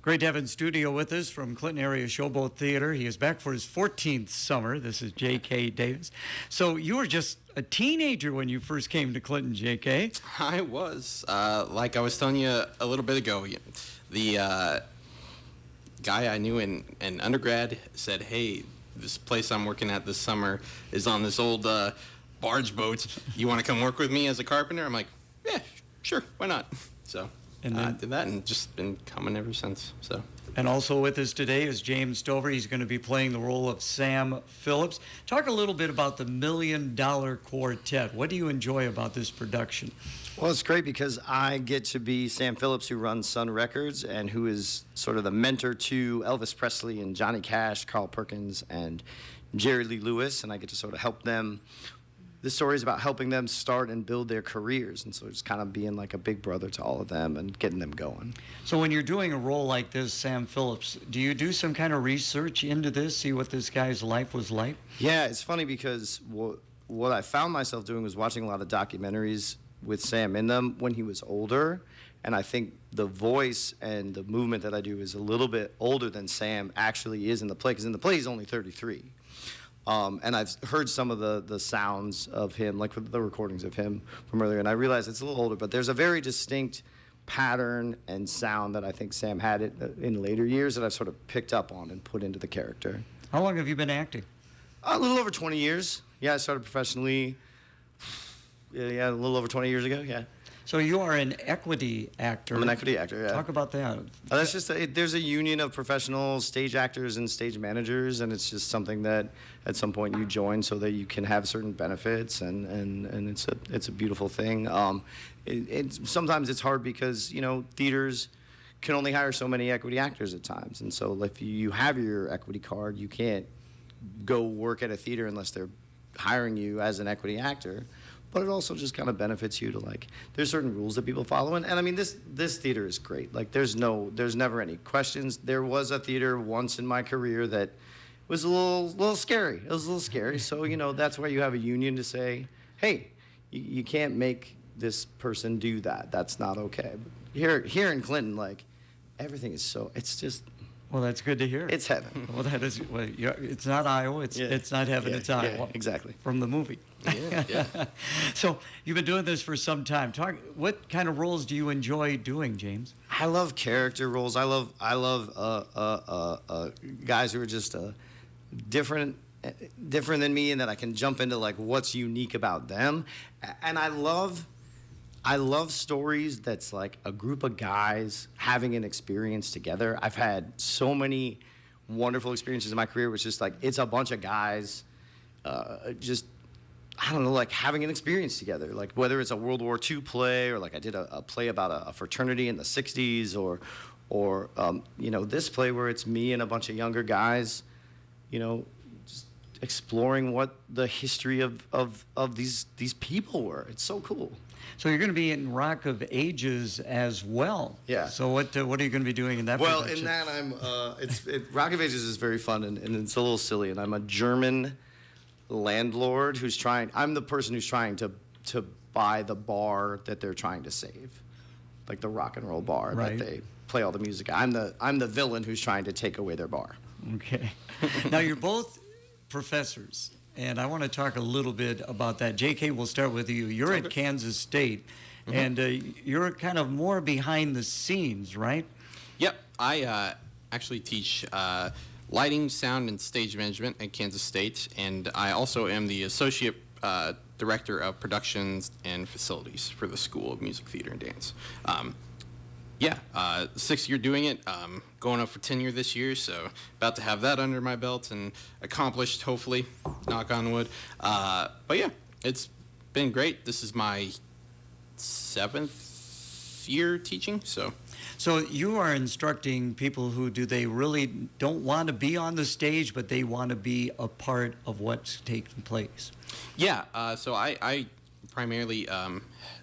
Great to have in studio with us from Clinton Area Showboat Theater. He is back for his 14th summer. This is J.K. Davis. So you were just a teenager when you first came to Clinton, J.K. I was. Like I was telling you a little bit ago, the guy I knew in undergrad said, hey, this place I'm working at this summer is on this old barge boat. You want to come work with me as a carpenter? I'm like, yeah, sure, why not? So And then, I did that and just been coming ever since. So. And also with us today is James Stover. He's going to be playing the role of Sam Phillips. Talk a little bit about the $1 Million Quartet. What do you enjoy about this production? Well, it's great because I get to be Sam Phillips, who runs Sun Records and who is sort of the mentor to Elvis Presley and Johnny Cash, Carl Perkins, and Jerry Lee Lewis, and I get to sort of help them. This story is about helping them start and build their careers, and so it's kind of being like a big brother to all of them and getting them going. So when you're doing a role like this, Sam Phillips, do you do some kind of research into this, see what this guy's life was like? Yeah, it's funny because what I found myself doing was watching a lot of documentaries with Sam in them when he was older, and I think the voice and the movement that I do is a little bit older than Sam actually is in the play, because in the play he's only 33. And I've heard some of the sounds of him, like the recordings of him from earlier, and I realized it's a little older, but there's a very distinct pattern and sound that I think Sam had in later years that I've sort of picked up on and put into the character. How long have you been acting? A little over 20 years. Yeah, I started professionally, a little over 20 years ago, yeah. So you are an equity actor. I'm an equity actor, yeah. Talk about that. That's just, there's a union of professional stage actors and stage managers, and it's just something that at some point you join so that you can have certain benefits, and it's a beautiful thing. Sometimes it's hard because, theaters can only hire so many equity actors at times, and so if you have your equity card, you can't go work at a theater unless they're hiring you as an equity actor. But it also just kind of benefits you to, there's certain rules that people follow. And I mean, this theater is great. There's never any questions. There was a theater once in my career that was a little scary. It was a little scary. So, that's why you have a union to say, hey, you can't make this person do that. That's not okay. But here in Clinton, everything is it's just... Well, that's good to hear. It's heaven. Well, it's not Iowa. It's not heaven. It's Iowa. Yeah, exactly. From the movie. Yeah. So you've been doing this for some time. What kind of roles do you enjoy doing, James? I love character roles. I love guys who are just different than me, and that I can jump into what's unique about them. And I love stories that's like a group of guys having an experience together. I've had so many wonderful experiences in my career, which is it's a bunch of guys having an experience together. Whether it's a World War II play, or I did a play about a fraternity in the 60s, or this play where it's me and a bunch of younger guys, just exploring what the history of these people were. It's so cool. So you're going to be in Rock of Ages as well. Yeah. So what are you going to be doing in that production? In that Rock of Ages is very fun, and it's a little silly, and I'm a German landlord I'm the person who's trying to buy the bar that they're trying to save, like the rock and roll bar right. that they play all the music. I'm the villain who's trying to take away their bar. Okay. Now you're both professors, and I want to talk a little bit about that. J.K., we'll start with you. You're at Kansas State, and you're kind of more behind the scenes, right? Yep. I actually teach lighting, sound, and stage management at Kansas State, and I also am the associate director of productions and facilities for the School of Music, Theater, and Dance. 6th year doing it, going up for tenure this year, so about to have that under my belt and accomplished, hopefully, knock on wood. But yeah, it's been great. This is my 7th year teaching, so. So you are instructing people who they really don't want to be on the stage, but they want to be a part of what's taking place. Yeah, so I primarily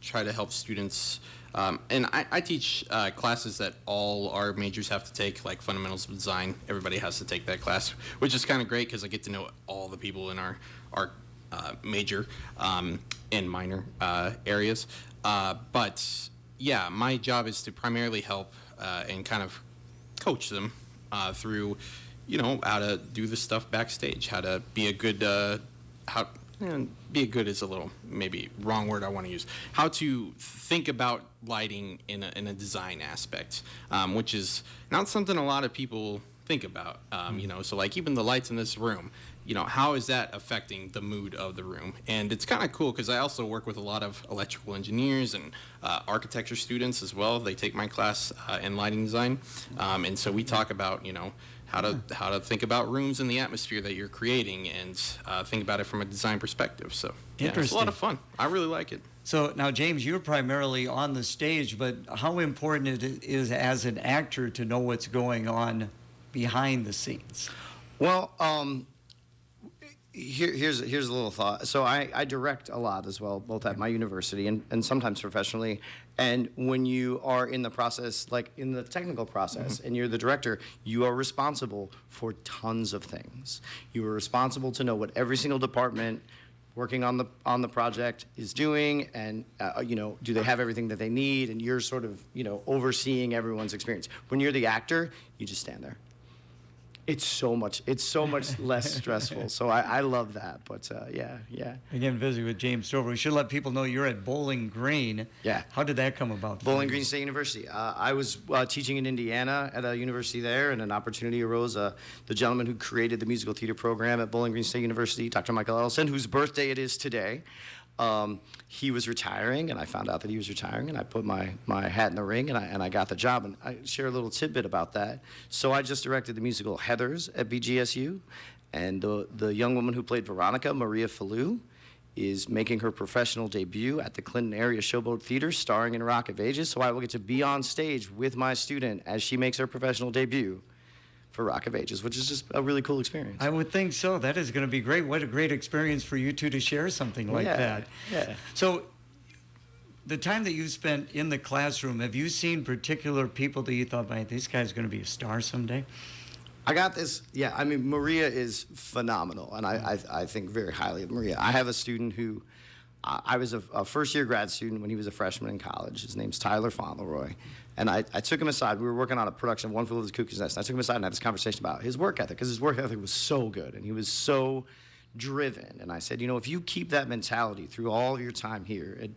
try to help students, and I teach classes that all our majors have to take, like fundamentals of design. Everybody has to take that class, which is kind of great because I get to know all the people in our major and minor areas. But yeah, my job is to primarily help and kind of coach them through, how to do the stuff backstage, how to be a good, be a good is a little maybe wrong word I want to use. How to think about lighting in a design aspect, which is not something a lot of people think about. So like even the lights in this room, how is that affecting the mood of the room? And it's kind of cool because I also work with a lot of electrical engineers and architecture students as well. They take my class in lighting design, and so we talk about how to think about rooms and the atmosphere that you're creating, and think about it from a design perspective. So yeah, it's a lot of fun. I really like it. So now, James, you're primarily on the stage, but how important it is as an actor to know what's going on behind the scenes? Well, here's a little thought. So I direct a lot as well, both at my university and sometimes professionally. And when you are in the process, like in the technical process, and you're the director, you are responsible for tons of things. You are responsible to know what every single department working on the project is doing, and do they have everything that they need? And you're sort of overseeing everyone's experience. When you're the actor, you just stand there. It's so much less stressful. So I love that. But yeah. Again, visiting with James Stover. We should let people know you're at Bowling Green. Yeah. How did that come about? Bowling Green State University. I was teaching in Indiana at a university there, and an opportunity arose. The gentleman who created the musical theater program at Bowling Green State University, Dr. Michael Ellison, whose birthday it is today, he was retiring, and I found out that he was retiring, and I put my hat in the ring, and I got the job. And I share a little tidbit about that. So I just directed the musical Heathers at BGSU, and the young woman who played Veronica, Maria Falou, is making her professional debut at the Clinton Area Showboat Theater, starring in Rock of Ages. So I will get to be on stage with my student as she makes her professional debut for Rock of Ages, which is just a really cool experience. I would think so. That is going to be great. What a great experience for you two to share something like that. Yeah. So the time that you spent in the classroom, have you seen particular people that you thought, man, this guy's going to be a star someday? I got this. Yeah, I mean, Maria is phenomenal, and I think very highly of Maria. I have a student who, I was a first-year grad student when he was a freshman in college. His name's Tyler Fauntleroy. And I took him aside. We were working on a production of One Flew Over the Cuckoo's Nest. And I took him aside and had this conversation about his work ethic, because his work ethic was so good, and he was so driven. And I said, if you keep that mentality through all of your time here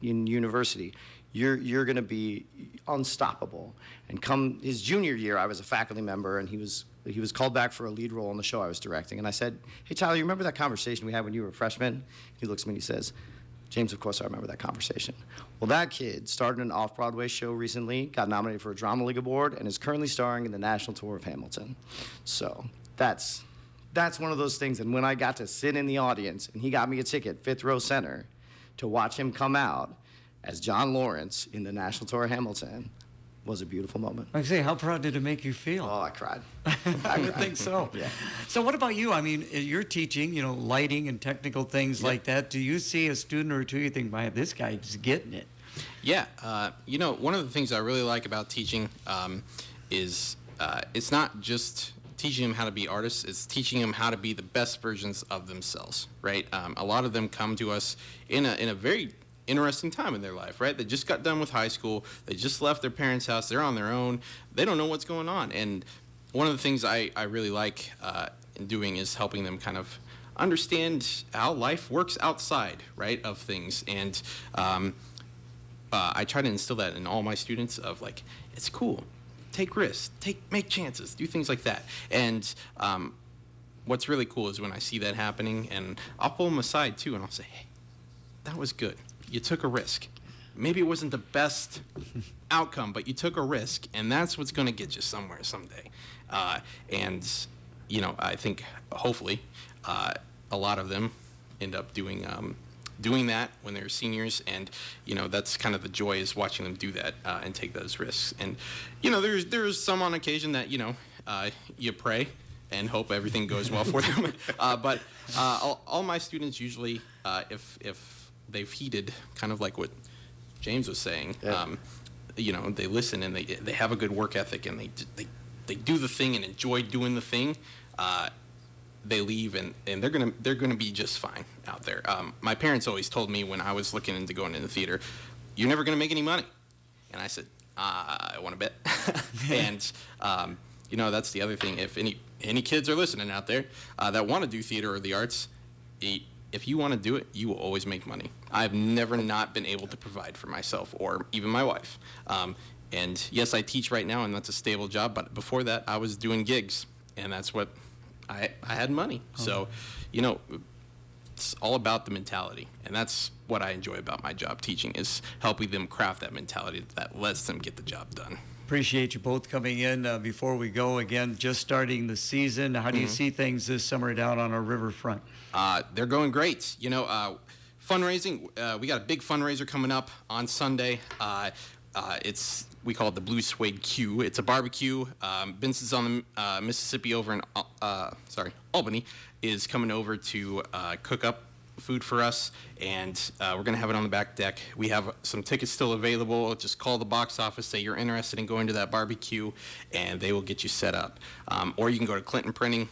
in university, you're going to be unstoppable. And come his junior year, I was a faculty member, and he was called back for a lead role in the show I was directing. And I said, hey, Tyler, you remember that conversation we had when you were a freshman? He looks at me and he says, James, of course I remember that conversation. Well, that kid started an off-Broadway show recently, got nominated for a Drama League Award, and is currently starring in the national tour of Hamilton. So that's one of those things. And when I got to sit in the audience, and he got me a ticket, 5th row center, to watch him come out as John Lawrence in the national tour of Hamilton, was a beautiful moment. I say, how proud did it make you feel? Oh, I cried. I would think so. Yeah. So what about you? I mean, you're teaching, lighting and technical things like that. Do you see a student or two you think, man, this guy's getting it? Yeah. One of the things I really like about teaching is it's not just teaching them how to be artists, it's teaching them how to be the best versions of themselves, right? A lot of them come to us in a very interesting time in their life, right? They just got done with high school. They just left their parents' house. They're on their own. They don't know what's going on. And one of the things I really like in doing is helping them kind of understand how life works outside, right, of things. And I try to instill that in all my students of like, it's cool. Take risks. Make chances. Do things like that. And what's really cool is when I see that happening, and I'll pull them aside too, and I'll say, hey, that was good. You took a risk. Maybe it wasn't the best outcome, but you took a risk, and that's what's going to get you somewhere someday. And I think hopefully a lot of them end up doing that when they're seniors, and that's kind of the joy, is watching them do that and take those risks. And there's some on occasion that you pray and hope everything goes well for them. But all my students usually, if they've heeded, kind of like what James was saying, they listen and they have a good work ethic, and they do the thing and enjoy doing the thing. They leave and they're gonna be just fine out there. My parents always told me when I was looking into going into theater, you're never gonna make any money, and I said, I want to bet. And, that's the other thing. If any kids are listening out there that want to do theater or the arts, if you want to do it, you will always make money. I've never not been able to provide for myself or even my wife. And yes, I teach right now, and that's a stable job. But before that, I was doing gigs, and that's what I had money. So, it's all about the mentality, and that's what I enjoy about my job teaching, is helping them craft that mentality that lets them get the job done. Appreciate you both coming in. Before we go, again, just starting the season, how do you see things this summer down on our riverfront? They're going great. Fundraising, we got a big fundraiser coming up on Sunday. We call it the Blue Suede Q. It's a barbecue. Benson's on the Mississippi over in Albany is coming over to cook up food for us, and we're going to have it on the back deck. We have some tickets still available. Just call the box office, say you're interested in going to that barbecue, and they will get you set up. Or you can go to Clinton Printing.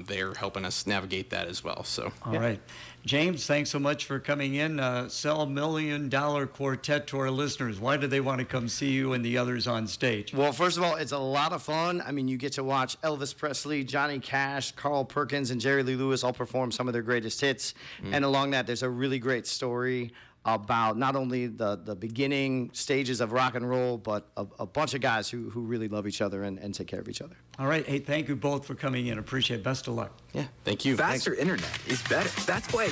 They're helping us navigate that as well. So, all right. James, thanks so much for coming in. Sell $1 Million Quartet to our listeners. Why do they want to come see you and the others on stage? Well, first of all, it's a lot of fun. I mean, you get to watch Elvis Presley, Johnny Cash, Carl Perkins, and Jerry Lee Lewis all perform some of their greatest hits. And along that, there's a really great story about not only the beginning stages of rock and roll, but a bunch of guys who really love each other and take care of each other. All right. Hey, thank you both for coming in. Appreciate it. Best of luck. Yeah, thank you. Faster internet is better. That's why